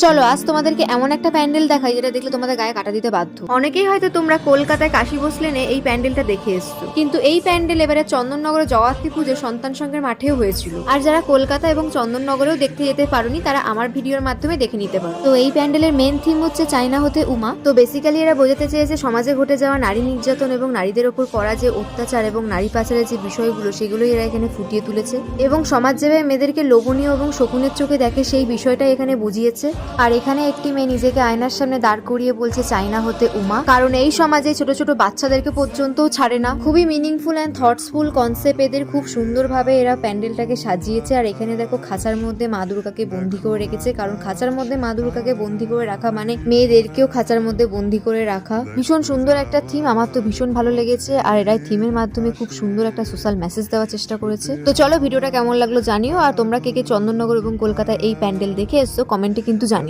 চলো আজ তোমাদেরকে এমন একটা প্যান্ডেল দেখাই যেটা দেখলে তোমাদের গায়ে কাটা দিতে বাধ্য। অনেকেই হয়তো তোমরা কলকাতায় কাশী বসলেনে এই প্যান্ডেলটা দেখে এসছো, কিন্তু এই প্যান্ডেল এবারে চন্দননগরে জগদ্ধাত্রী পুজো সন্তান সংঘের মাঠেও হয়েছিল। আর যারা কলকাতা এবং চন্দননগরেও দেখতে যেতে পারোনি তারা আমার ভিডিওর মাধ্যমে দেখে নিতে পারো। তো এই প্যান্ডেলের মেন থিম হচ্ছে চায়না হতে উমা। তো বেসিক্যালি এরা বোঝাতে চেয়েছে সমাজে ঘটে যাওয়া নারী নির্যাতন এবং নারীদের ওপর করা যে অত্যাচার এবং নারী পাচারের যে বিষয়গুলো সেগুলোই এরা এখানে ফুটিয়ে তুলেছে, এবং সমাজ যেভাবে মেয়েদেরকে লোভনীয় এবং শকুনের চোখে দেখে সেই বিষয়টাই এখানে বুঝিয়েছে। আর এখানে একটি মেয়ে নিজেকে আয়নার সামনে দাঁড় করিয়ে বলছে চায়না হতে উমা, কারণ এই সমাজে ছোট ছোট বাচ্চাদেরকে পর্যন্তও ছাড়ে না। খুবই মিনিংফুল অ্যান্ড থটসফুল কনসেপ্ট এদের, খুব সুন্দরভাবে এরা প্যান্ডেলটাকে সাজিয়েছে। আর এখানে দেখো খাঁচার মধ্যে মা দুর্গাকে বন্দি করে রেখেছে, কারণ খাঁচার মধ্যে মা দুর্গাকে বন্দি করে রাখা মানে মেয়েদেরকেও খাঁচার মধ্যে বন্দি করে রাখা। ভীষণ সুন্দর একটা থিম, আমার তো ভীষণ ভালো লেগেছে। আর এরাই থিমের মাধ্যমে খুব সুন্দর একটা সোশ্যাল মেসেজ দেওয়ার চেষ্টা করেছে। তো চলো ভিডিওটা কেমন লাগলো জানিও, আর তোমরা কে কে চন্দননগর এবং কলকাতায় এই প্যান্ডেল দেখে এসছো কমেন্টে কিন্তু জানিও।